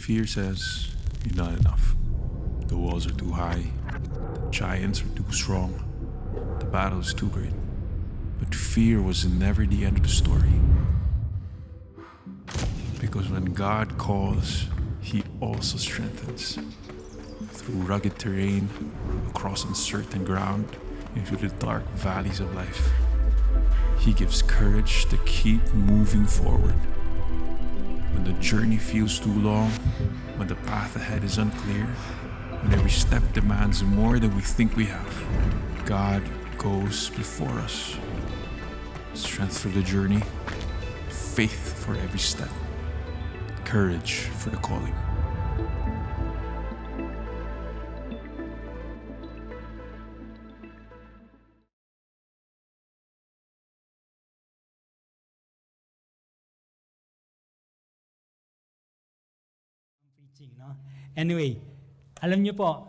Fear says you're not enough. The walls are too high. The giants are too strong. The battle is too great. But fear was never the end of the story. Because when God calls, He also strengthens. Through rugged terrain, across uncertain ground, into the dark valleys of life, He gives courage to keep moving forward. When the journey feels too long, when the path ahead is unclear, when every step demands more than we think we have, God goes before us. Strength for the journey, faith for every step, courage for the calling. Preaching, no? Anyway, alam niyo po,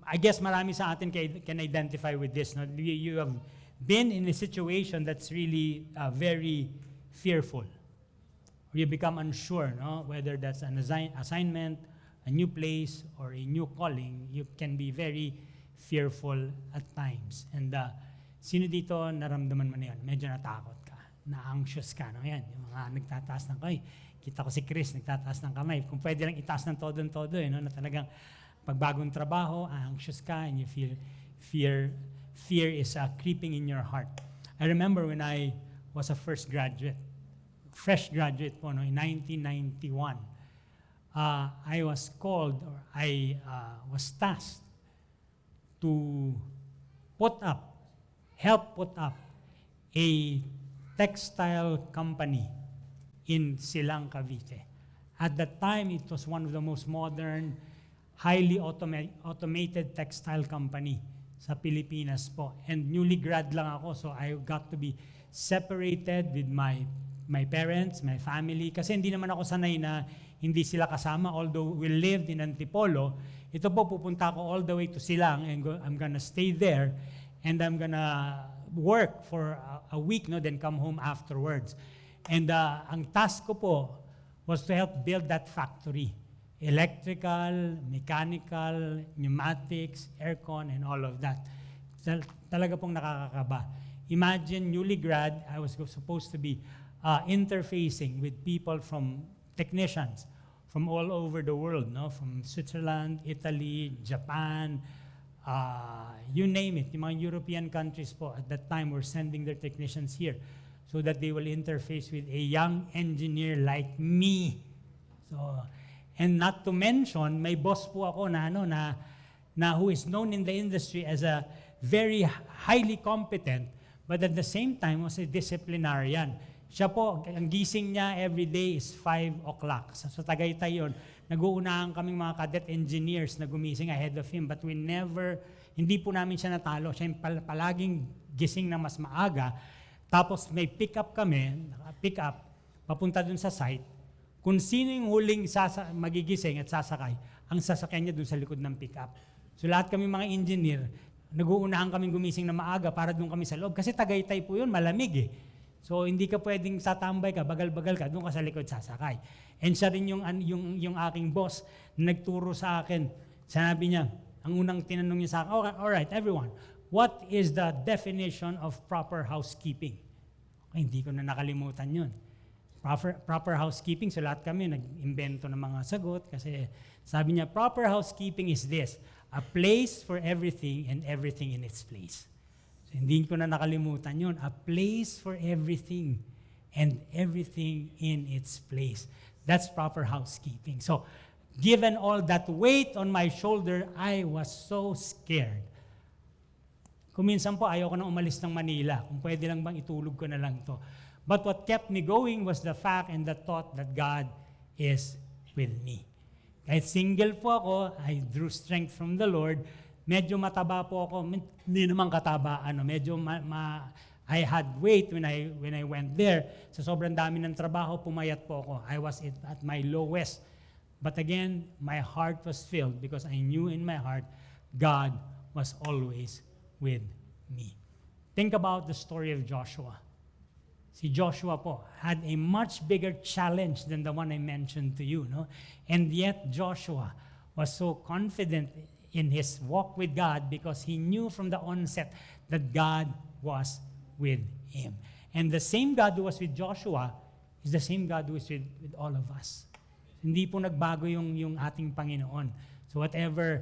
I guess marami sa atin can identify with this. No? You have been in a situation that's really very fearful. You become unsure, no? Whether that's an assignment, a new place, or a new calling, you can be very fearful at times. And sino dito naramdaman mo na yan? Medyo natakot ka, na-anxious ka. No? Yan, yung mga nagtataas ng kamay. Kita ko si Chris, nagtataas ng kamay. Kung pwede lang itaas ng todo-todo, no? Na talagang pagbagong trabaho, anxious ka, and you feel fear is creeping in your heart. I remember when I was a fresh graduate po, no, in 1991, I was called, or I was tasked to help put up a textile company in Silang, Cavite. At that time, it was one of the most modern, highly automated textile company sa Pilipinas po. And newly grad lang ako, so I got to be separated with my parents, my family, kasi hindi naman ako sanay na hindi sila kasama, although we lived in Antipolo. Ito po, pupunta ako all the way to Silang, and I'm gonna stay there, and I'm gonna work for a week, no, then come home afterwards. And ang task ko po was to help build that factory. Electrical, mechanical, pneumatics, aircon, and all of that. Talaga pong nakakakaba. Imagine, newly grad, I was supposed to be interfacing with people technicians from all over the world, no? From Switzerland, Italy, Japan, you name it. Yung mga European countries po at that time were sending their technicians here so that they will interface with a young engineer like me. So, and not to mention, may boss po ako na who is known in the industry as a very highly competent, but at the same time was a disciplinarian. Siya po, ang gising niya every day is 5 o'clock. So Tagaytay yun, nag-uunahan kaming mga cadet engineers na gumising ahead of him, but hindi po namin siya natalo. Siya yung palaging gising na mas maaga. Tapos may pick-up kami, papunta dun sa site. Kung sino yung huling magigising at sasakay, ang sasakyan niya dun sa likod ng pick-up. So lahat kami mga engineer, nag-uunahan kaming gumising na maaga para dun kami sa loob. Kasi Tagaytay po yun, malamig eh. So hindi ka pwedeng tatambay ka, bagal-bagal ka, dun ka sa likod sasakay. And siya rin yung aking boss na nagturo sa akin. Sinabi niya, ang unang tinanong niya sa akin, okay, all right, everyone, what is the definition of proper housekeeping? Okay, hindi ko na nakalimutan yun. Proper housekeeping, so lahat kami nag-imbento ng mga sagot kasi sabi niya, proper housekeeping is this, a place for everything and everything in its place. So hindi ko na nakalimutan yun, a place for everything and everything in its place. That's proper housekeeping. So given all that weight on my shoulder, I was so scared. Kuminsan po, ayaw ko na umalis ng Manila. Kung pwede lang bang itulog ko na lang to. But what kept me going was the fact and the thought that God is with me. Kahit single po ako, I drew strength from the Lord. Medyo mataba po ako, hindi naman kataba. Medyo I had weight when I went there. Sa sobrang dami ng trabaho, pumayat po ako. I was at my lowest. But again, my heart was filled because I knew in my heart, God was always with me. Think about the story of Joshua. si Joshua po had a much bigger challenge than the one I mentioned to you, no? And yet Joshua was so confident in his walk with God because he knew from the onset that God was with him. And the same God who was with Joshua is the same God who is with all of us. Hindi po nagbago yung ating Panginoon. So whatever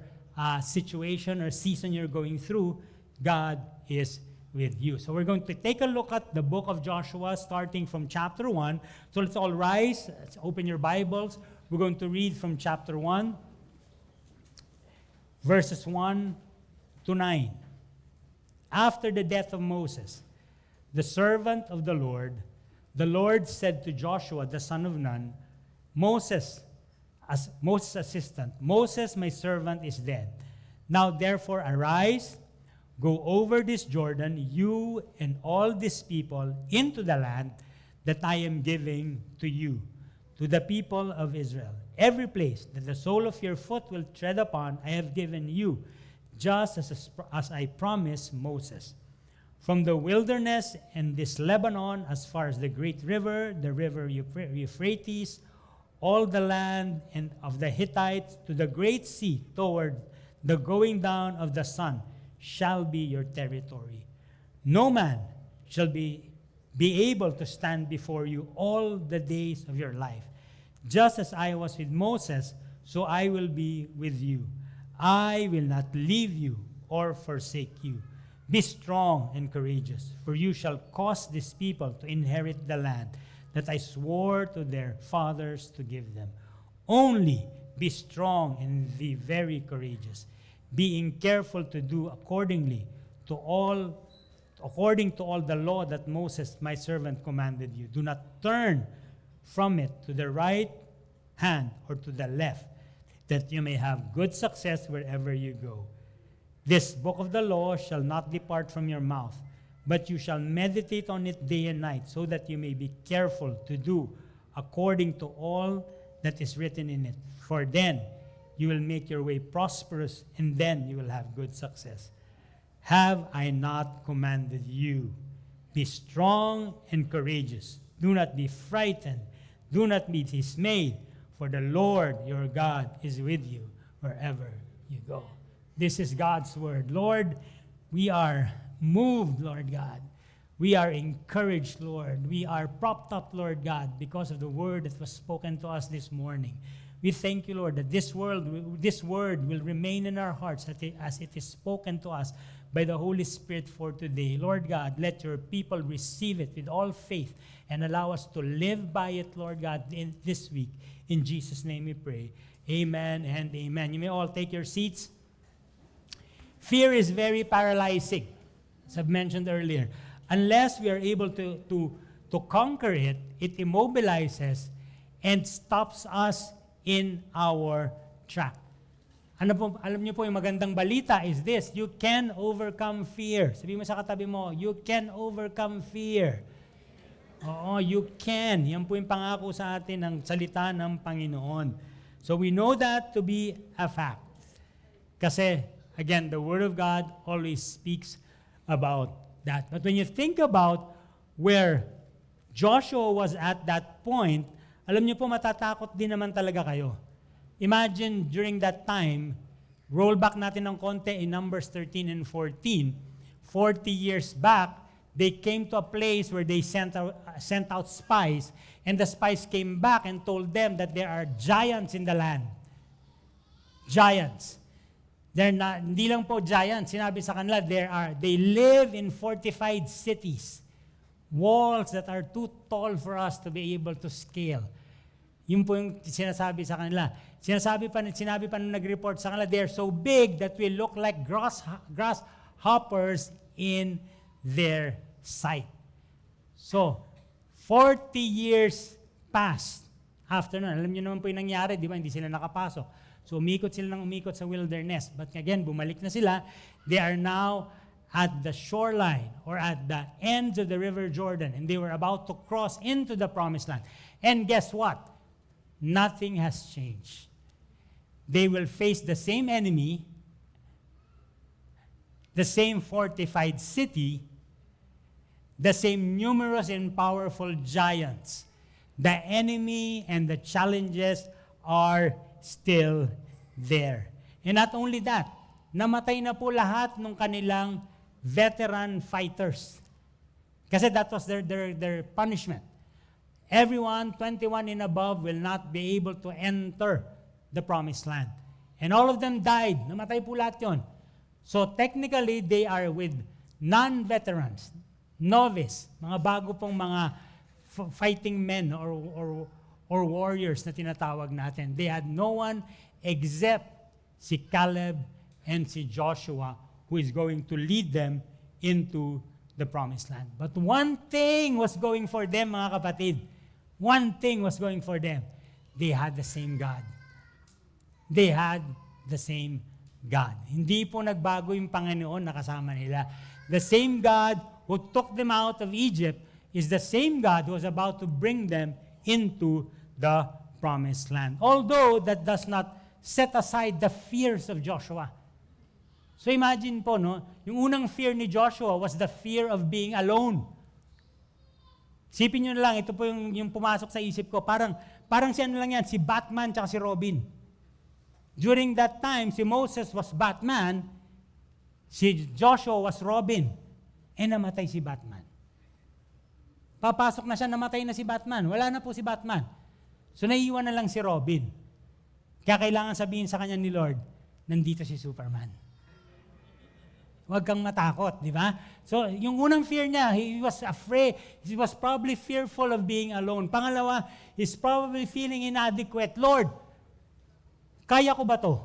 situation or season you're going through, God is with you. So we're going to take a look at the book of Joshua starting from chapter 1. So let's all rise. Let's open your Bibles. We're going to read from chapter 1, verses 1 to 9. After the death of Moses, the servant of the Lord said to Joshua, the son of Nun, Moses' assistant, Moses, my servant, is dead. Now therefore arise, go over this Jordan, you and all these people, into the land that I am giving to you, to the people of Israel. Every place that the sole of your foot will tread upon, I have given you, just as I promised Moses. From the wilderness and this Lebanon, as far as the great river, the river Euphrates, all the land and of the Hittites, to the great sea, toward the going down of the sun, shall be your territory. No man shall be able to stand before you all the days of your life. Just as I was with Moses, so I will be with you. I will not leave you or forsake you. Be strong and courageous, for you shall cause this people to inherit the land that I swore to their fathers to give them. Only be strong and be very courageous, being careful to do according to all the law that Moses my servant commanded you. Do not turn from it to the right hand or to the left, that you may have good success wherever you go. This book of the law shall not depart from your mouth, but you shall meditate on it day and night, so that you may be careful to do according to all that is written in it. For then you will make your way prosperous, and then you will have good success. Have I not commanded you? Be strong and courageous. Do not be frightened. Do not be dismayed, for the Lord your God is with you wherever you go. This is God's word. Lord, we are moved, Lord God. We are encouraged, Lord. We are propped up, Lord God, because of the word that was spoken to us this morning. We thank you, Lord, that this word will remain in our hearts as it is spoken to us by the Holy Spirit for today. Lord God, let your people receive it with all faith and allow us to live by it, Lord God, in this week. In Jesus' name we pray. Amen and amen. You may all take your seats. Fear is very paralyzing, as I've mentioned earlier. Unless we are able to conquer it, it immobilizes and stops us in our track. Ano po, alam niyo po yung magandang balita is this: you can overcome fear. Sabi mo sa katabi mo, you can overcome fear. Oo, you can. Yan po yung pangako sa atin ng salita ng Panginoon. So we know that to be a fact. Kasi, again, the Word of God always speaks about that. But when you think about where Joshua was at that point, alam niyo po, matatakot din naman talaga kayo. Imagine during that time, roll back natin ng konti in Numbers 13 and 14, 40 years back, they came to a place where they sent out spies, and the spies came back and told them that there are giants in the land. Giants. They're not, hindi lang po giants, sinabi sa kanila, they live in fortified cities. Walls that are too tall for us to be able to scale. Yun po yung sinasabi sa kanila. Sinabi pa nung nag-report sa kanila, they're so big that we look like grasshoppers in their sight. So, 40 years passed after nun. Alam niyo naman po yung nangyari, di ba? Hindi sila nakapasok. So, umikot sila ng umikot sa wilderness. But again, bumalik na sila. They are now at the shoreline or at the ends of the river Jordan, and they were about to cross into the promised land. And guess what? Nothing has changed. They will face the same enemy, the same fortified city, the same numerous and powerful giants. The enemy and the challenges are still there. And not only that, namatay na po lahat ng kanilang veteran fighters. Kasi that was their punishment. Everyone 21 and above will not be able to enter the promised land. And all of them died. Namatay po lahat yun. So technically, they are with non-veterans, novice, mga bago pong mga fighting men or warriors na tinatawag natin. They had no one except si Caleb and si Joshua who is going to lead them into the promised land. But one thing was going for them, mga kapatid. One thing was going for them. They had the same God. They had the same God. Hindi po nagbago yung Panginoon na kasama nila. The same God who took them out of Egypt is the same God who was about to bring them into the promised land. Although that does not set aside the fears of Joshua. So imagine po, no, yung unang fear ni Joshua was the fear of being alone. Sipin nyo na lang, ito po yung pumasok sa isip ko, parang si ano lang yan, si Batman tsaka si Robin. During that time, si Moses was Batman, si Joshua was Robin, namatay si Batman. Papasok na siya, namatay na si Batman. Wala na po si Batman. So naiiwan na lang si Robin. Kaya kailangan sabihin sa kanya ni Lord, nandito si Superman. Huwag kang matakot, di ba? So, yung unang fear niya, he was afraid. He was probably fearful of being alone. Pangalawa, he's probably feeling inadequate. Lord, kaya ko ba to?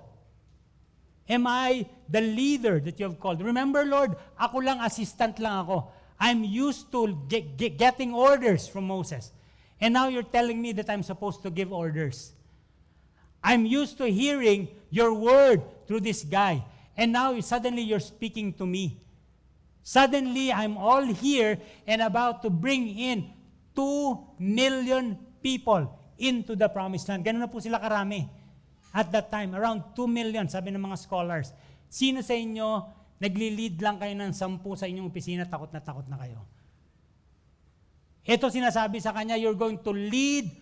Am I the leader that you have called? Remember, Lord, ako lang, assistant lang ako. I'm used to getting orders from Moses. And now you're telling me that I'm supposed to give orders. I'm used to hearing your word through this guy. And now suddenly you're speaking to me. Suddenly I'm all here and about to bring in 2 million people into the promised land. Ganun na po sila karami. At that time, around 2 million, sabi ng mga scholars. Sino sa inyo, nagli-lead lang kayo ng 10 sa inyong opisina, takot na kayo? Ito sinasabi sa kanya, you're going to lead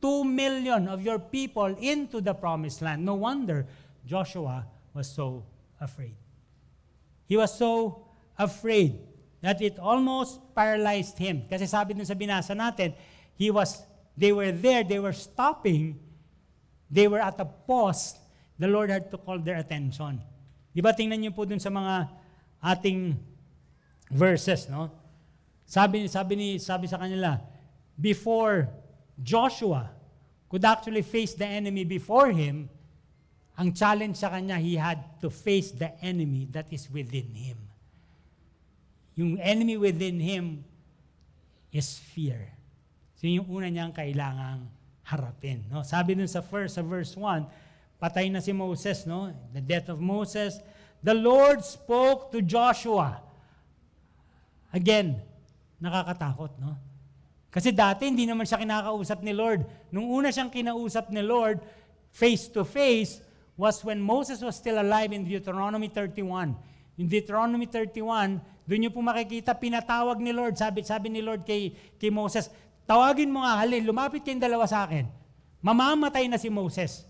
2 million of your people into the promised land. No wonder Joshua was so afraid. He was so afraid that it almost paralyzed him. Kasi sabi dun sa binasa natin, they were there, they were stopping, they were at a pause, the Lord had to call their attention. Di ba tingnan niyo po dun sa mga ating verses, no? Sabi sa kanila, before Joshua could actually face the enemy before him, ang challenge sa kanya, he had to face the enemy that is within him. Yung enemy within him is fear. So yung una niyang kailangang harapin. No? Sabi dun sa verse 1, patay na si Moses, no? The death of Moses. The Lord spoke to Joshua. Again, nakakatakot, no? Kasi dati hindi naman siya kinakausap ni Lord. Nung una siyang kinausap ni Lord, face to face, was when Moses was still alive in Deuteronomy 31. In Deuteronomy 31, doon niyo po makikita, pinatawag ni Lord. Sabi ni Lord kay Moses, tawagin mo nga, halil, lumapit kayong dalawa sa akin. Mamamatay na si Moses.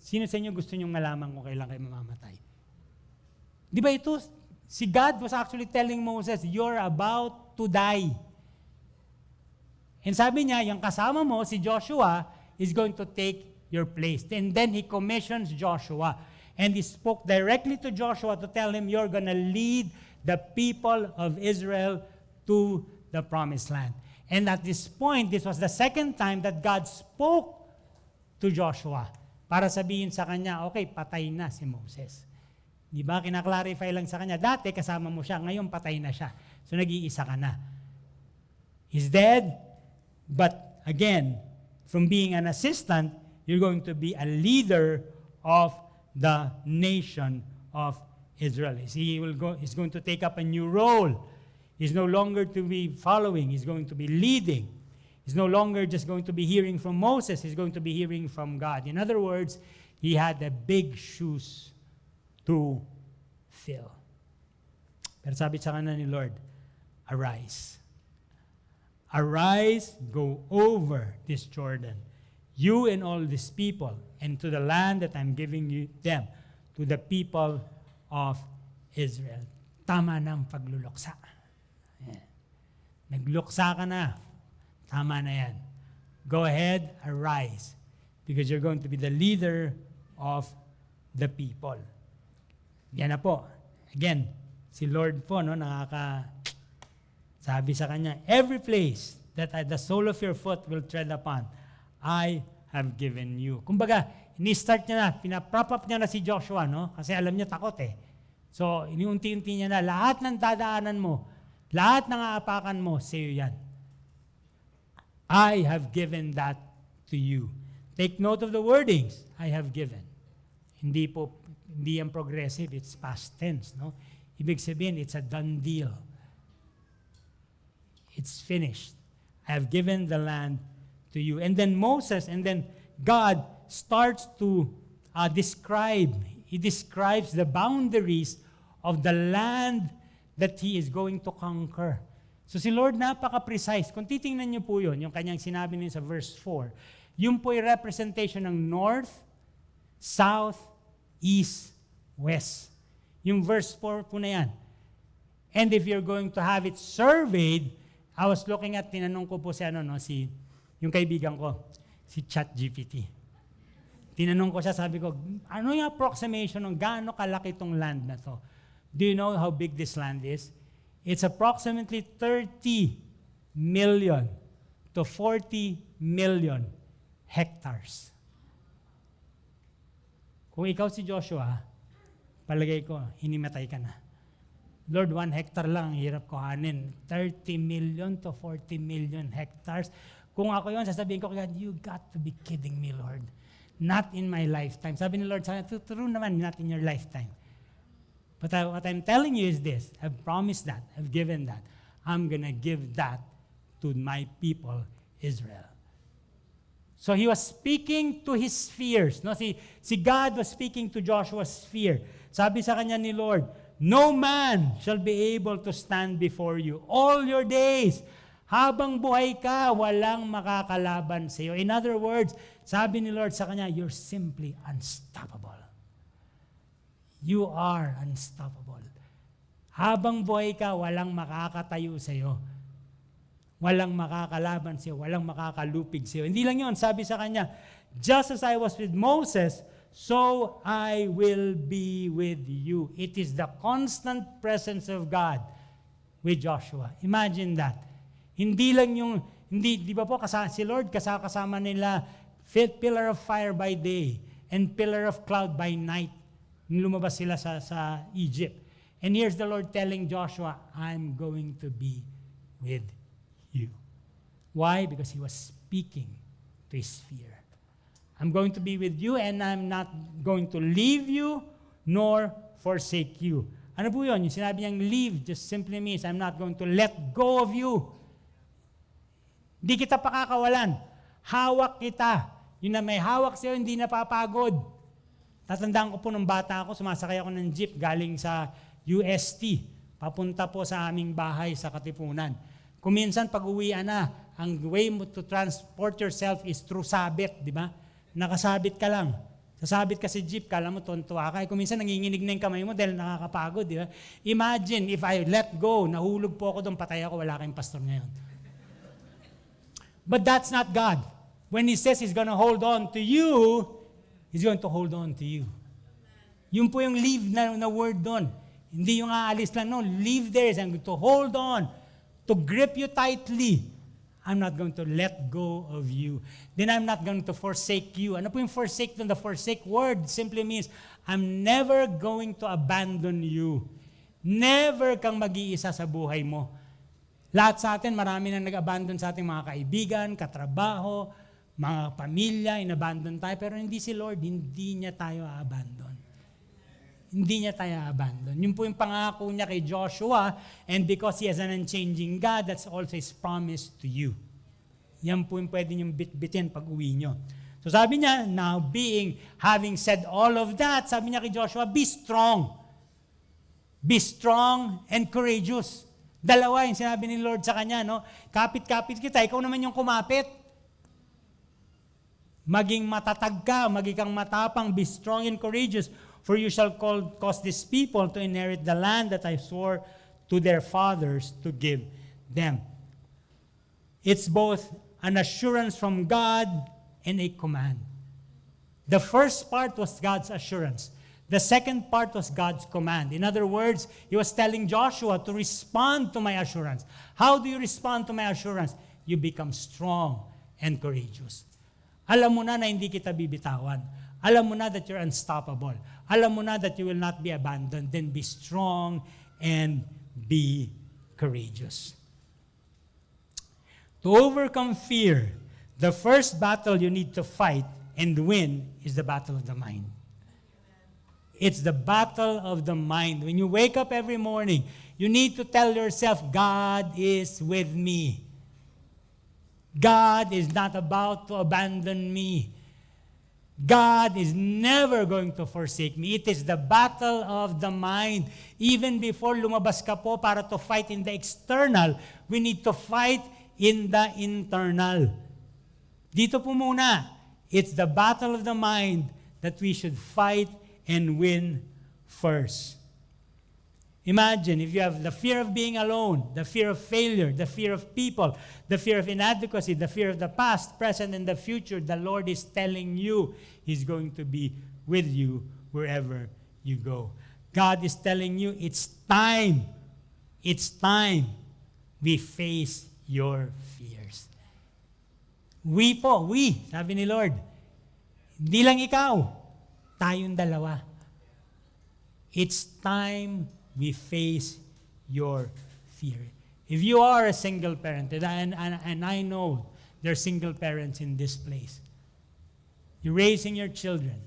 Sino sa inyo gusto niyong malaman kung kailan kayo mamamatay? Di ba ito, si God was actually telling Moses, you're about to die. And sabi niya, yung kasama mo, si Joshua, is going to take your place. And then he commissions Joshua. And he spoke directly to Joshua to tell him, you're going to lead the people of Israel to the promised land. And at this point, this was the second time that God spoke to Joshua para sabihin sa kanya, okay, patay na si Moses. Di ba? Kinaklarify lang sa kanya. Dati kasama mo siya, ngayon patay na siya. So nag-iisa ka na. He's dead, but again, from being an assistant, you're going to be a leader of the nation of Israel. He's going to take up a new role. He's no longer to be following. He's going to be leading. He's no longer just going to be hearing from Moses. He's going to be hearing from God. In other words, he had the big shoes to fill. Pero sabi sa kanya ni Lord, arise. Arise, go over this Jordan, you and all these people, and to the land that I'm giving you them, to the people of Israel. Tama ng pagluluksa. Ayan. Nagluksa ka na. Tama na yan. Go ahead, arise, because you're going to be the leader of the people. Yan na po. Again, si Lord po, no, sabi sa kanya, every place that the sole of your foot will tread upon, I have given you. Kumbaga, ini-start niya na, pinaprop up niya na si Joshua, no? Kasi alam niya takot eh. So, iniunti-unti niya na, lahat ng dadaanan mo, lahat ng aapakan mo, sa'yo yan. I have given that to you. Take note of the wordings, I have given. Hindi yan progressive, it's past tense, no? Ibig sabihin, it's a done deal. It's finished. I have given the land to you. And then God starts to describe. He describes the boundaries of the land that He is going to conquer. So si Lord napaka-precise. Kung titingnan niyo po yun, yung kanyang sinabi niyo sa verse 4, yun po yung representation ng north, south, east, west. Yung verse 4 po na yan. And if you're going to have it surveyed, I was looking at, tinanong ko po yung kaibigan ko, si ChatGPT. Tinanong ko siya, sabi ko, ano yung approximation ng gaano kalaki itong land na to? Do you know how big this land is? It's approximately 30 million to 40 million hectares. Kung ikaw si Joshua, palagay ko, hinimatay ka na. Lord, 1 hectare lang, hirap kuhanin. 30 million to 40 million hectares. Kung ako yun, sasabihin ko, God, you got to be kidding me, Lord. Not in my lifetime. Sabi ni Lord, true naman, not in your lifetime. But what I'm telling you is this, I've promised that, I've given that. I'm gonna give that to my people, Israel. So he was speaking to his fears. No? Si God was speaking to Joshua's fear. Sabi sa kanya ni Lord, no man shall be able to stand before you all your days. Habang buhay ka, walang makakalaban sa iyo. In other words, sabi ni Lord sa kanya, you're simply unstoppable. You are unstoppable. Habang buhay ka, walang makakatayo sa iyo. Walang makakalaban sa iyo, walang makakalupig sa iyo. Hindi lang yun, sabi sa kanya, just as I was with Moses, so I will be with you. It is the constant presence of God with Joshua. Imagine that. Hindi lang di ba po, si Lord kasama nila, pillar of fire by day and pillar of cloud by night. Lumabas sila sa Egypt. And here's the Lord telling Joshua, I'm going to be with you. Why? Because He was speaking to his fear. I'm going to be with you and I'm not going to leave you nor forsake you. Ano po yun? Yung sinabi niyang leave just simply means I'm not going to let go of you. Hindi kita pakakawalan. Hawak kita. Yun na may hawak sa'yo, hindi napapagod. Tatandaan ko po nung bata ako, sumasakay ako ng jeep galing sa UST. Papunta po sa aming bahay sa Katipunan. Kuminsan pag-uwian na, ang way mo to transport yourself is through sabit, di ba? Nakasabit ka lang. Sasabit ka sa jeep, kala mo tontuwa ka. Kung minsan nanginginig na yung kamay mo dahil nakakapagod, di ba? Imagine if I let go, nahulog po ako doon, patay ako, wala kayong pastor ngayon. But that's not God. When He says He's gonna hold on to you, He's going to hold on to you. Yun po yung leave na word doon. Hindi yung aalis lang, no. Leave there is I'm going to hold on, to grip you tightly. I'm not going to let go of you. Then I'm not going to forsake you. Ano po yung forsake doon? The forsake word simply means, I'm never going to abandon you. Never kang mag-iisa sa buhay mo. Lahat sa atin, marami na nag-abandon sa ating mga kaibigan, katrabaho, mga pamilya, inabandon tayo. Pero hindi si Lord, hindi niya tayo a-abandon. Hindi niya tayo a-abandon. Yun po yung pangako niya kay Joshua, and because He has an unchanging God, that's also His promise to you. Yan po yung pwede niyong bit-bitin pag uwi niyo. So sabi niya, now having said all of that, sabi niya kay Joshua, be strong. Be strong and courageous. Dalawa yung sinabi ni Lord sa kanya, no? Kapit-kapit kita, ikaw naman yung kumapit. Maging matatag ka, maging kang matapang, be strong and courageous, for you shall cause these people to inherit the land that I swore to their fathers to give them. It's both an assurance from God and a command. The first part was God's assurance. The second part was God's command. In other words, He was telling Joshua to respond to my assurance. How do you respond to my assurance? You become strong and courageous. Alam mo na hindi kita bibitawan. Alam mo na that you're unstoppable. Alam mo na that you will not be abandoned. Then be strong and be courageous. To overcome fear, the first battle you need to fight and win is the battle of the mind. It's the battle of the mind. When you wake up every morning, you need to tell yourself, God is with me. God is not about to abandon me. God is never going to forsake me. It is the battle of the mind. Even before lumabas ka po para to fight in the external, we need to fight in the internal. Dito po muna, it's the battle of the mind that we should fight and win first. Imagine if you have the fear of being alone, the fear of failure, the fear of people, the fear of inadequacy, the fear of the past, present, and the future, the Lord is telling you He's going to be with you wherever you go. God is telling you it's time we face your fears. We, sabi ni Lord, hindi lang ikaw, tayong dalawa. It's time we face your fear. If you are a single parent, and I know there are single parents in this place, you're raising your children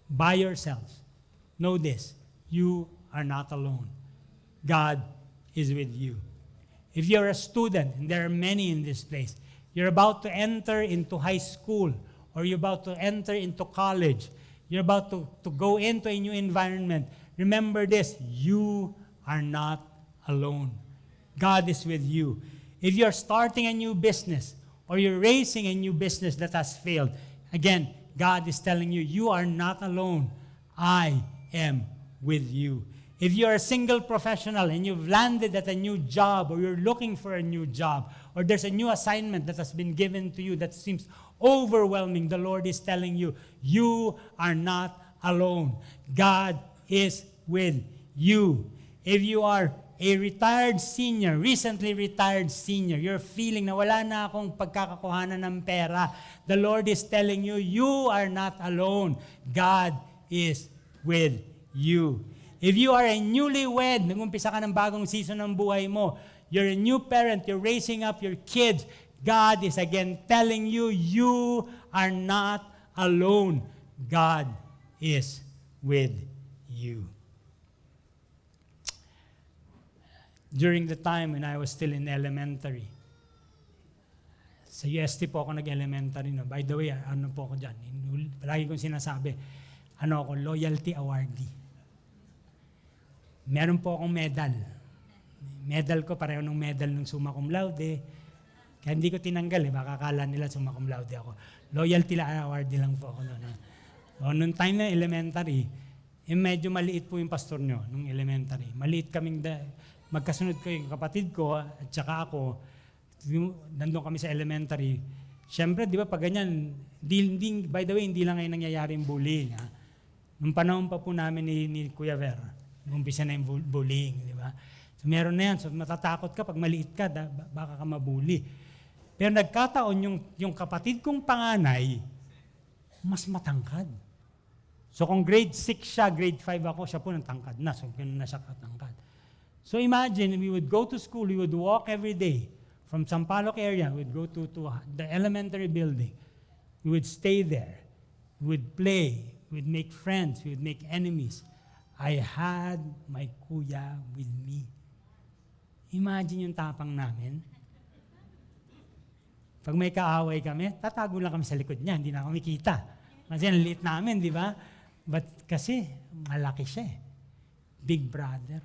by yourselves. Know this, you are not alone. God is with you. If you're a student, and there are many in this place, you're about to enter into high school, or you're about to enter into college, you're about to go into a new environment, remember this, you are not alone. God is with you. If you're starting a new business, or you're raising a new business that has failed, again, God is telling you, you are not alone. I am with you. If you're a single professional and you've landed at a new job, or you're looking for a new job, or there's a new assignment that has been given to you that seems overwhelming, the Lord is telling you, you are not alone. God is with you. If you are a retired senior, recently retired senior, you're feeling na wala na akong pagkakakuhanan ng pera, the Lord is telling you, you are not alone. God is with you. If you are a newlywed, nag-umpisa ka ng bagong season ng buhay mo, you're a new parent, you're raising up your kids, God is again telling you, you are not alone. God is with you. During the time when I was still in elementary, sa UST po ako nag-elementary. No? By the way, ano po ako dyan? Palagi kong sinasabi, ako, loyalty awardee. Meron po akong medal. Medal ko, pareho ng medal ng summa cum laude. Kaya hindi ko tinanggal baka akala nila summa cum laude ako. Loyalty awardee lang po ako noon. So, nung time na elementary, medyo maliit po yung pastor nyo nung elementary. Maliit kaming, magkasunod ko yung kapatid ko at saka ako, nandun kami sa elementary. Siyempre, di ba, pag ganyan, by the way, hindi lang ngayon nangyayari yung bullying. Nung panahon pa po namin ni Kuya Ver, umpisa na yung bullying, di ba? So meron na yan. So matatakot ka pag maliit ka, baka ka mabully. Pero nagkataon yung kapatid kong panganay, mas matangkad. So kung grade 6 siya, grade 5 ako, siya po natangkad na. So ganoon na siya katangkad. So imagine, we would go to school, we would walk every day from Sampaloc area, we would go to the elementary building. We would stay there. We would play. We would make friends. We would make enemies. I had my kuya with me. Imagine yung tapang namin. Pag may kaaway kami, tatago lang kami sa likod niya, hindi na kami kita. Kasi ang liit namin, di ba? But kasi malaki siya eh. Big brother.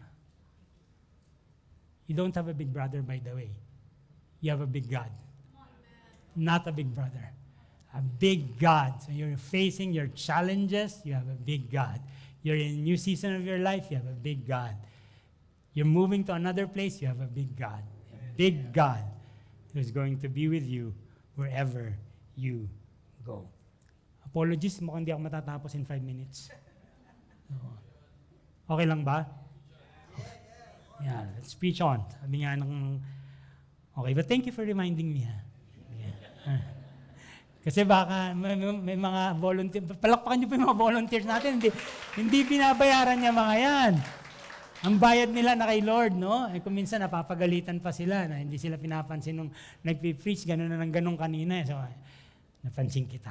You don't have a big brother, by the way. You have a big God. Not a big brother. A big God. So you're facing your challenges, you have a big God. You're in a new season of your life, you have a big God. You're moving to another place, you have a big God. A big God who's going to be with you wherever you go. Apologies, mukhang di ako matatapos in 5 minutes. So, okay lang ba? Yeah, let's preach on. Sabi nga ng... Okay, but thank you for reminding me. Yeah. Kasi baka may mga volunteer, palakpakan niyo pa yung mga volunteers natin, hindi binabayaran niya mga yan. Ang bayad nila na kay Lord, no? Eh kung minsan napapagalitan pa sila na hindi sila pinapansin nung nagpi-preach, gano'n na ng gano'n kanina. So, napansin kita.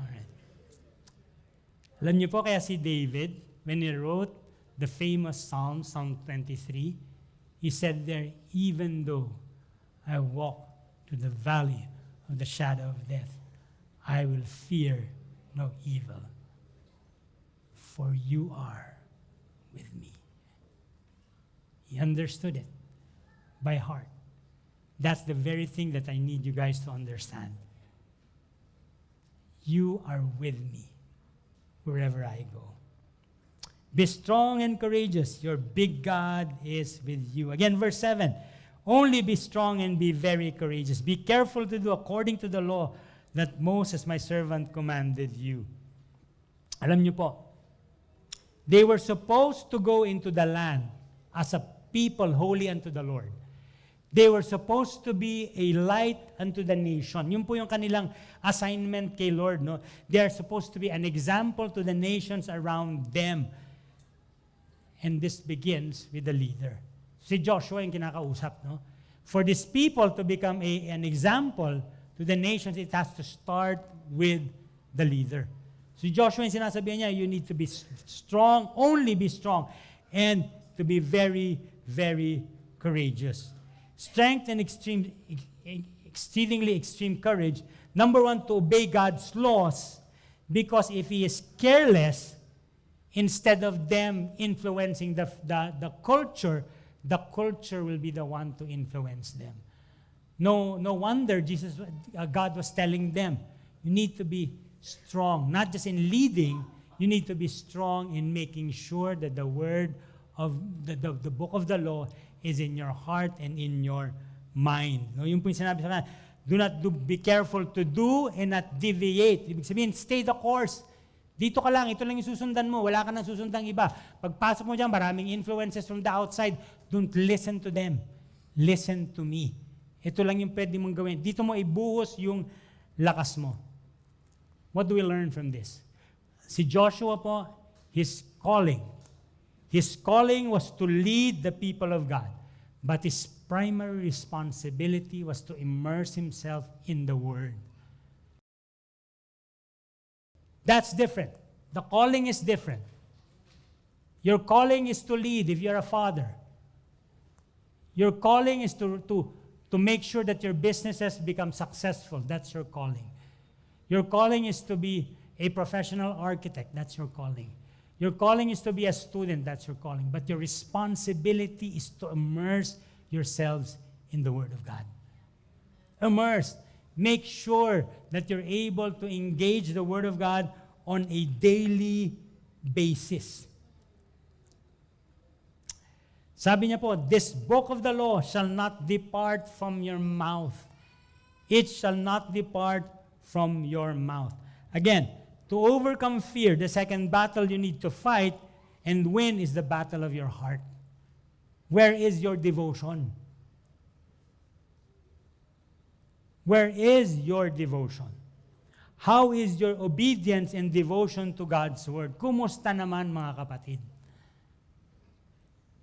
Alright. Alam niyo po kaya si David, when he wrote the famous Psalm 23, he said there, even though I walk to the valley of the shadow of death, I will fear no evil, for you are with me. He understood it by heart. That's the very thing that I need you guys to understand. You are with me wherever I go. Be strong and courageous. Your big God is with you. Again, verse 7. Only be strong and be very courageous. Be careful to do according to the law that Moses, my servant, commanded you. Alam niyo po, they were supposed to go into the land as a people holy unto the Lord. They were supposed to be a light unto the nation. Yun po yung kanilang assignment kay Lord. No? They are supposed to be an example to the nations around them. And this begins with the leader. Si Joshua yung kinakausap. No? For these people to become an example to the nations, it has to start with the leader. Si Joshua yung sinasabihan niya, you need to be strong, only be strong, and to be very, very courageous. Strength and exceedingly extreme courage. Number one, to obey God's laws, because if he is careless, instead of them influencing the culture will be the one to influence them. No wonder God was telling them, you need to be strong, not just in leading, you need to be strong in making sure that the word of the book of the law is in your heart and in your mind. No, yung po yung sinabi sa kanya, be careful to do and not deviate. Ibig sabihin, stay the course. Dito ka lang, ito lang yung susundan mo, wala ka nang susundang iba. Pagpasok mo dyan, maraming influences from the outside. Don't listen to them. Listen to me. Ito lang yung pwede mong gawin. Dito mo ibuhos yung lakas mo. What do we learn from this? Si Joshua po, his calling was to lead the people of God. But his primary responsibility was to immerse himself in the Word. That's different. The calling is different. Your calling is to lead if you're a father. Your calling is to make sure that your businesses become successful. That's your calling. Your calling is to be a professional architect. That's your calling. Your calling is to be a student. That's your calling. But your responsibility is to immerse yourselves in the Word of God. Immerse. Make sure that you're able to engage the Word of God on a daily basis. Sabi niya po, this book of the law shall not depart from your mouth. It shall not depart from your mouth. Again, to overcome fear, the second battle you need to fight and win is the battle of your heart. Where is your devotion? Where is your devotion? How is your obedience and devotion to God's Word? Kumusta naman mga kapatid?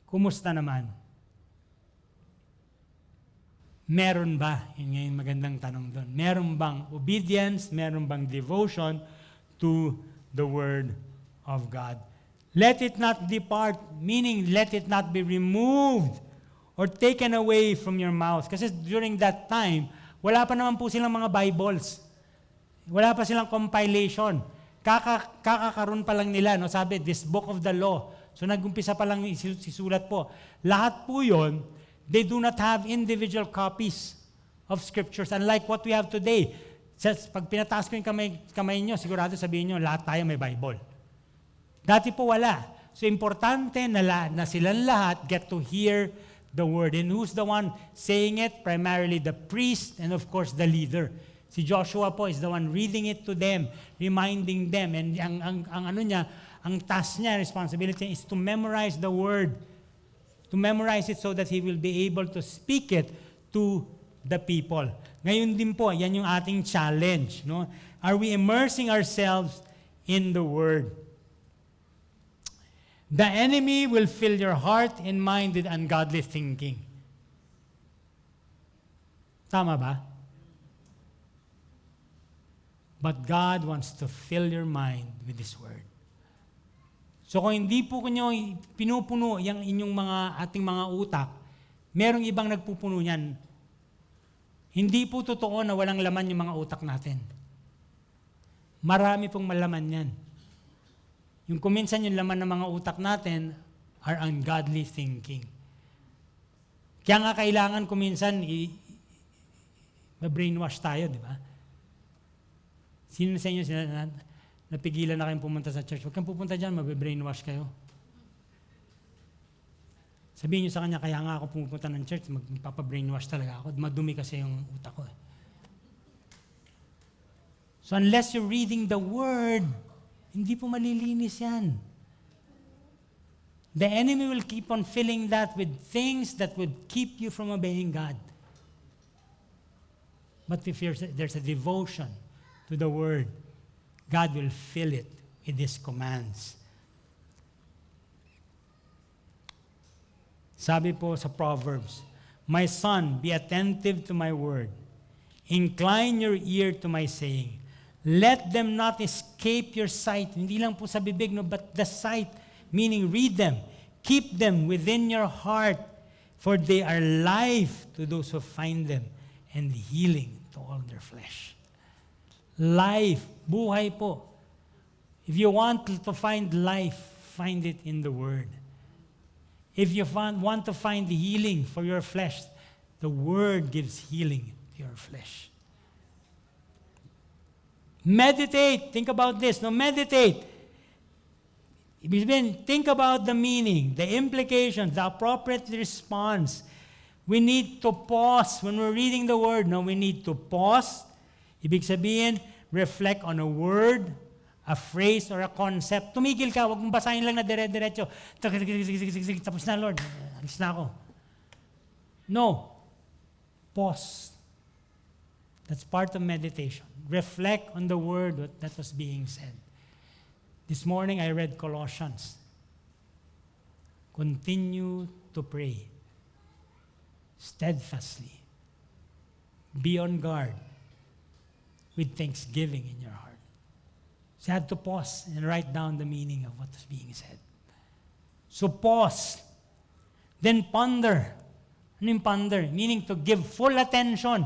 Kumusta naman? Meron ba? Yun nga yung magandang tanong doon. Meron bang obedience? Meron bang devotion to the Word of God? Let it not depart, meaning let it not be removed or taken away from your mouth. Kasi during that time, wala pa naman po silang mga Bibles. Wala pa silang compilation. Kakakaroon pa lang nila, no? Sabi, this book of the law So nag-umpisa pa lang sisulat po. Lahat po yun, they do not have individual copies of scriptures unlike what we have today. Pag pinataas ko yung kamay nyo, sigurado sabihin nyo, lahat tayo may Bible. Dati po wala. So importante na silang lahat get to hear the word. And who's the one saying it? Primarily the priest and of course the leader. Si Joshua po is the one reading it to them, reminding them. And ang task niya, responsibility is to memorize the word. To memorize it so that he will be able to speak it to the people. Ngayon din po, yan yung ating challenge. No? Are we immersing ourselves in the word? The enemy will fill your heart and mind with ungodly thinking. Tama ba? But God wants to fill your mind with His Word. So kung hindi po nyo pinupuno yung inyong ating mga utak, merong ibang nagpupuno niyan. Hindi po totoo na walang laman yung mga utak natin. Marami pong malaman yan. Yung kuminsan yung laman ng mga utak natin are ungodly thinking. Kaya nga kailangan kuminsan ma-brainwash tayo, di ba? Sino sa inyo napigilan na kayong pumunta sa church? Huwag kang pupunta dyan, mabe-brainwash kayo. Sabihin nyo sa kanya, kaya nga ako pupunta ng church, magpapabrainwash talaga ako. Madumi kasi yung utak ko. So unless you're reading the Word, hindi po malilinis yan. The enemy will keep on filling that with things that would keep you from obeying God. But if there's a devotion to the Word, God will fill it with His commands. Sabi po sa Proverbs, "My son, be attentive to my word. Incline your ear to my saying. Let them not escape your sight." Hindi lang po sa bibig, no, but the sight, meaning read them. Keep them within your heart, for they are life to those who find them, and healing to all their flesh. Life, buhay po. If you want to find life, find it in the Word. If you want to find the healing for your flesh, the Word gives healing to your flesh. Meditate. Think about this. No, meditate. Ibig sabihin, think about the meaning, the implications, the appropriate response. We need to pause when we're reading the Word. No, we need to pause. Ibig sabihin, reflect on a word, a phrase, or a concept. Tumigil ka, huwag mong basahin lang na dire-diretso. Tapos na, Lord. Alis na ako. No. Pause. That's part of meditation. Reflect on the word that was being said. This morning, I read Colossians. Continue to pray steadfastly. Be on guard with thanksgiving in your heart. So I had to pause and write down the meaning of what was being said. So pause. Then ponder. Ano yung ponder? Meaning to give full attention.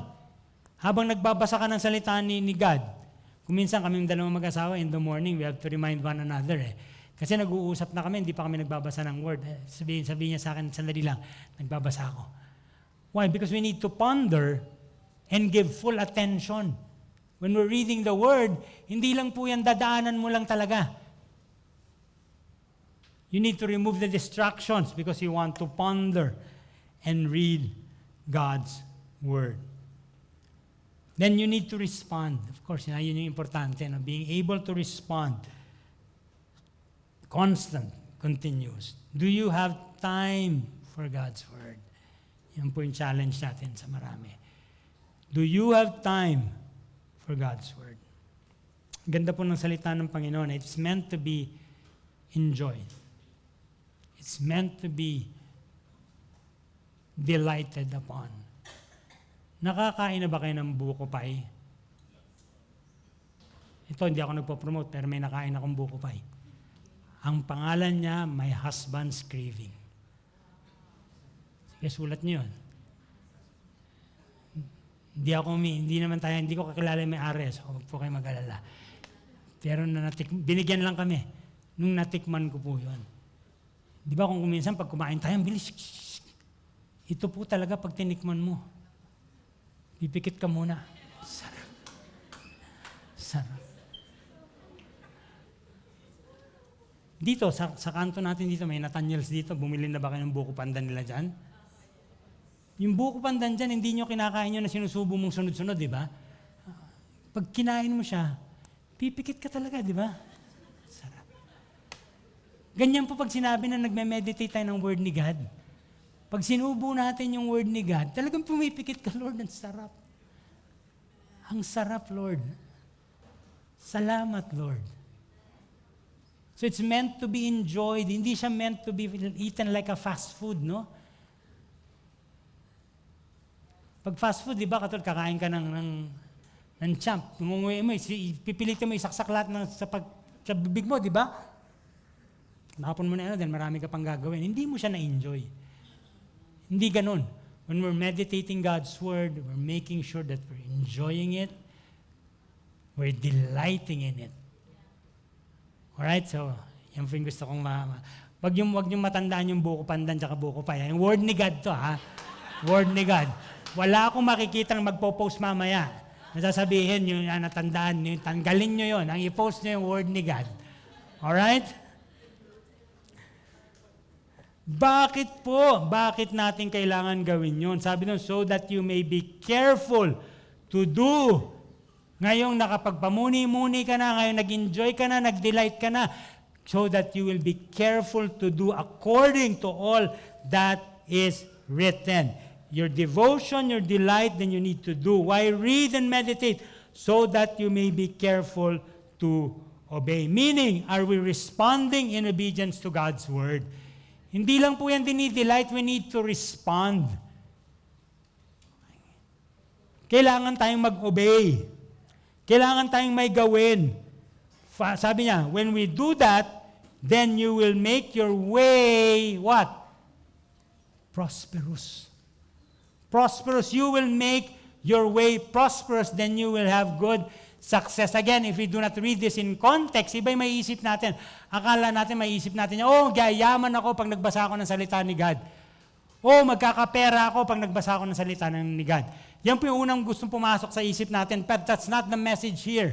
Habang nagbabasa ka ng salita ni God, kuminsan kaming dalawang mag-asawa, in the morning, we have to remind one another. Kasi nag-uusap na kami, hindi pa kami nagbabasa ng word. Sabihin niya sa akin, sandali lang, nagbabasa ako. Why? Because we need to ponder and give full attention. When we're reading the Word, hindi lang po yan dadaanan mo lang talaga. You need to remove the distractions because you want to ponder and read God's Word. Then you need to respond. Of course, yun yung importante, no? Being able to respond. Constant, continuous. Do you have time for God's Word? Yan po yung challenge natin sa marami. Do you have time for God's Word? Ganda po ng salita ng Panginoon. It's meant to be enjoyed. It's meant to be delighted upon. Nakakain na ba kayo ng buko pie? Ito, hindi ako nagpo-promote, pero may nakain akong buko pie. Ang pangalan niya, My Husband's Craving. Sige, sulat niyo yun. Hindi ko kakilala yung may-ari, so huwag po kayo mag-alala. Pero binigyan lang kami nung natikman ko po yun. Di ba kung minsan pag kumain tayo, bilis, ito po talaga pag tinikman mo. Pipikit ka muna. Sarap. Sarap. Dito, sa kanto natin dito, may Nathaniels dito. Bumili na ba kayo ng buko pandan nila dyan? Yung buko pandan dyan, hindi nyo kinakain nyo na sinusubo mong sunod-sunod, di ba? Pag kinain mo siya, pipikit ka talaga, di ba? Sarap. Ganyan po pag sinabi na nagme-meditate tayo ng word ni God. Pag sinubo natin yung word ni God, talagang pumipikit ka, Lord, ang sarap. Ang sarap, Lord. Salamat, Lord. So it's meant to be enjoyed. Hindi siya meant to be eaten like a fast food, no? Pag fast food, di ba, katulad kakain ka ng champ. Munguwi mo, pipilitin mo isaksak lahat sa bibig mo, di ba? Nakapon mo na then marami ka pang gagawin. Hindi mo siya na-enjoy. Hindi ganun. When we're meditating God's Word, we're making sure that we're enjoying it, we're delighting in it. Alright, so, yan po yung gusto kong wag yung matandaan yung buko pandan tsaka buko paya. Yung word ni God to, ha? Word ni God. Wala akong makikitang magpo-post mamaya. Nasasabihin yung natandaan nyo, tanggalin nyo yun. Ang i-post nyo yung word ni God. Alright? Bakit po? Bakit natin kailangan gawin yun? Sabi nun, so that you may be careful to do. Ngayong nakapagpamuni-muni ka na, ngayong nag-enjoy ka na, nag-delight ka na, so that you will be careful to do according to all that is written. Your devotion, your delight, then you need to do. Why read and meditate? So that you may be careful to obey. Meaning, are we responding in obedience to God's Word? Hindi lang po yan dinidelight, we need to respond. Kailangan tayong mag-obey. Kailangan tayong may gawin. Sabi niya, when we do that, then you will make your way, what? Prosperous. Prosperous. You will make your way prosperous, then you will have good success. Again, if we do not read this in context, iba yung maiisip natin. Akala natin, maiisip natin, oh, gayaman ako pag nagbasa ako ng salita ni God. Oh, magkakapera ako pag nagbasa ako ng salita ni God. Yan po yung unang gustong pumasok sa isip natin, but that's not the message here.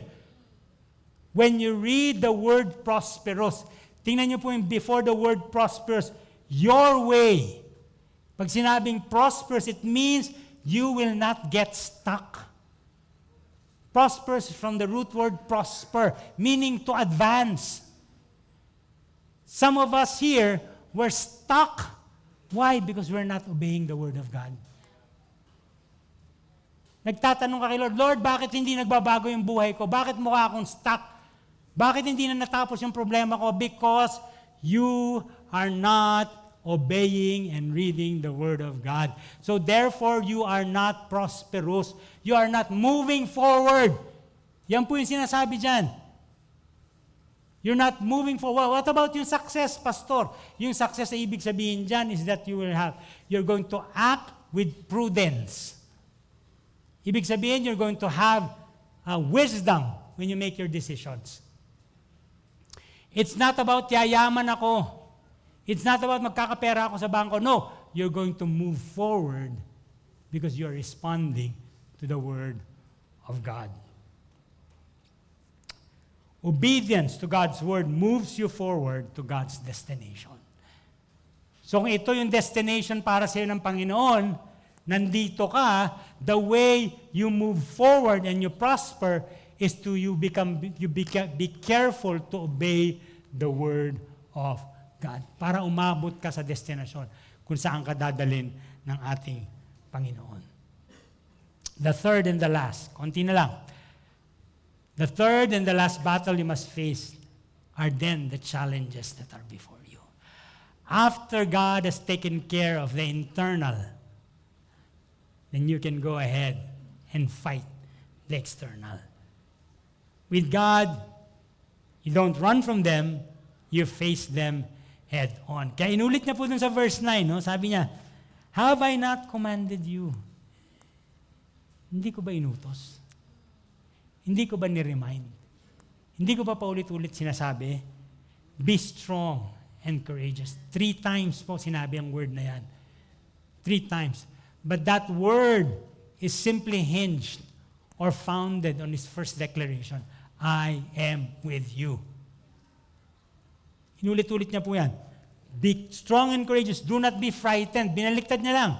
When you read the word prosperous, tingnan niyo po yung before the word prosperous, your way. Pag sinabing prosperous, it means you will not get stuck. Prosperous is from the root word prosper, meaning to advance. Some of us here, we're stuck. Why? Because we're not obeying the word of God. Nagtatanong ka kay Lord, Lord, bakit hindi nagbabago yung buhay ko? Bakit mukha akong stuck? Bakit hindi na natapos yung problema ko? Because you are not obeying and reading the Word of God. So therefore, you are not prosperous. You are not moving forward. Yan po yung sinasabi dyan. You're not moving forward. What about yung success, Pastor? Yung success na ibig sabihin dyan is that you're going to act with prudence. Ibig sabihin, you're going to have wisdom when you make your decisions. It's not about yayaman ako. It's not about magkakapera ako sa bangko. No, you're going to move forward because you're responding to the Word of God. Obedience to God's Word moves you forward to God's destination. So kung ito yung destination para sa iyo ng Panginoon, nandito ka, the way you move forward and you prosper is to be careful to obey the Word of God para umabot ka sa destinasyon kung saan ka dadalhin ng ating Panginoon. The third and the last, konti na lang. The third and the last battle you must face are then the challenges that are before you. After God has taken care of the internal, then you can go ahead and fight the external. With God, you don't run from them, you face them head on. Kaya inulit niya po dun sa verse 9, no? Sabi niya, have I not commanded you? Hindi ko ba inutos? Hindi ko ba ni-remind? Hindi ko ba paulit-ulit sinasabi? Be strong and courageous. 3 times po sinabi ang word na yan. 3 times. But that word is simply hinged or founded on his first declaration, I am with you. Inulit-ulit niya po yan. Be strong and courageous. Do not be frightened. Binaliktad niya lang.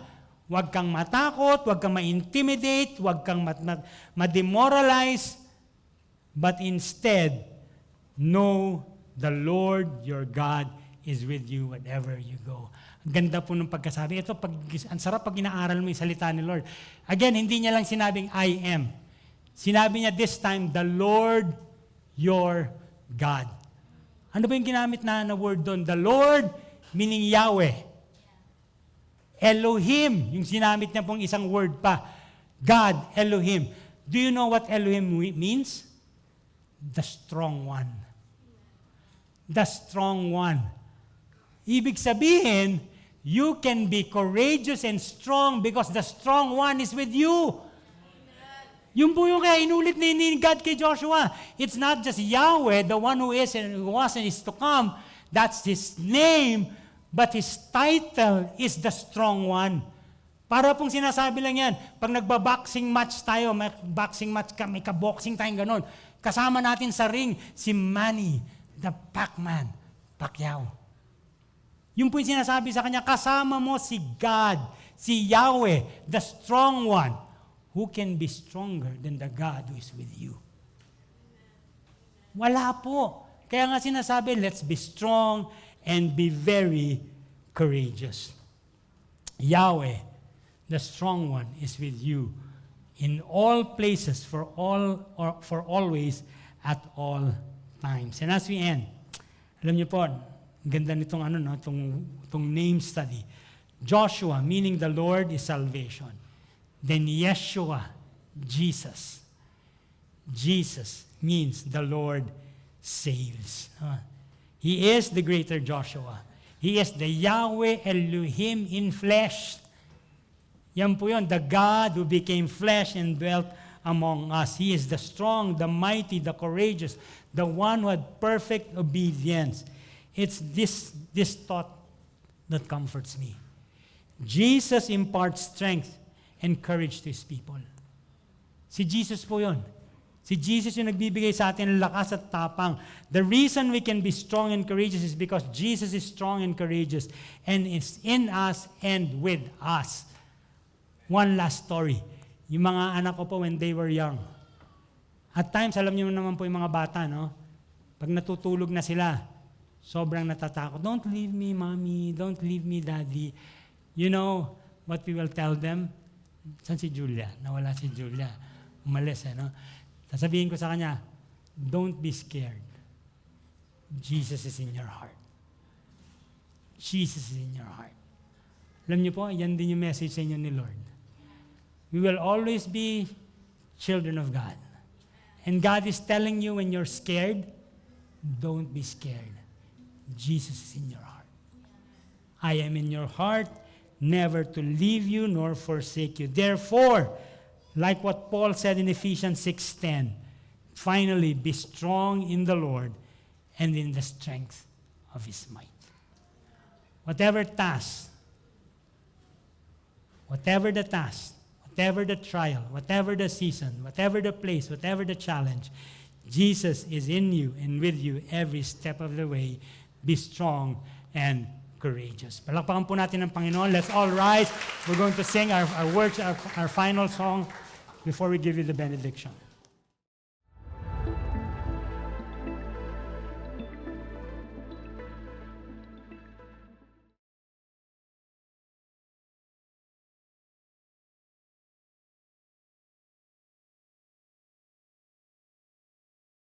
Huwag kang matakot, huwag kang ma-intimidate, huwag kang ma-demoralize, but instead, know the Lord your God is with you wherever you go. Ang ganda po ng pagkasabi. Ito, ang sarap pag inaaral mo yung salita ni Lord. Again, hindi niya lang sinabing, I am. Sinabi niya this time, the Lord your God. Ano ba yung ginamit na word doon? The Lord, meaning Yahweh. Elohim, yung sinamit niya pong isang word pa. God, Elohim. Do you know what Elohim means? The strong one. The strong one. Ibig sabihin, you can be courageous and strong because the strong one is with you. Yung po yung kaya inulit ni God kay Joshua. It's not just Yahweh, the one who is and who was and is to come. That's His name, but His title is the strong one. Para pong sinasabi lang yan, pag nagba-boxing match tayo, may boxing match, may ka-boxing tayong ganon, kasama natin sa ring si Manny, the Pac-Man, Pacquiao. Yung po yung sinasabi sa kanya, kasama mo si God, si Yahweh, the strong one, who can be stronger than the God who is with you. Wala po. Kaya nga sinasabi, let's be strong and be very courageous. Yahweh, the strong one, is with you in all places, for always, at all times. And as we end, alam niyo po, ganda nitong itong name study. Joshua, meaning the Lord is salvation. Then Yeshua, Jesus. Jesus means the Lord saves. He is the greater Joshua. He is the Yahweh Elohim in flesh. Yan po yun, the God who became flesh and dwelt among us. He is the strong, the mighty, the courageous, the one who had perfect obedience. It's this thought that comforts me. Jesus imparts strength and courage to His people. Si Jesus po yun. Si Jesus yung nagbibigay sa atin ng lakas at tapang. The reason we can be strong and courageous is because Jesus is strong and courageous and is in us and with us. One last story. Yung mga anak ko po when they were young. At times, alam niyo naman po yung mga bata, no? Pag natutulog na sila, sobrang natatakot. Don't leave me, mommy. Don't leave me, daddy. You know what we will tell them? Saan si Julia? Nawala si Julia. Umalis, no? Sasabihin ko sa kanya, don't be scared. Jesus is in your heart. Jesus is in your heart. Alam niyo po, yan din yung message sa inyo ni Lord. We will always be children of God. And God is telling you when you're scared, don't be scared. Jesus is in your heart. I am in your heart, never to leave you nor forsake you. Therefore, like what Paul said in Ephesians 6:10, finally be strong in the Lord and in the strength of His might. Whatever task, whatever the task, whatever the trial, whatever the season, whatever the place, whatever the challenge, Jesus is in you and with you every step of the way. Be strong and courageous. Palakpakan po natin ng Panginoon. Let's all rise. We're going to sing our final song before we give you the benediction.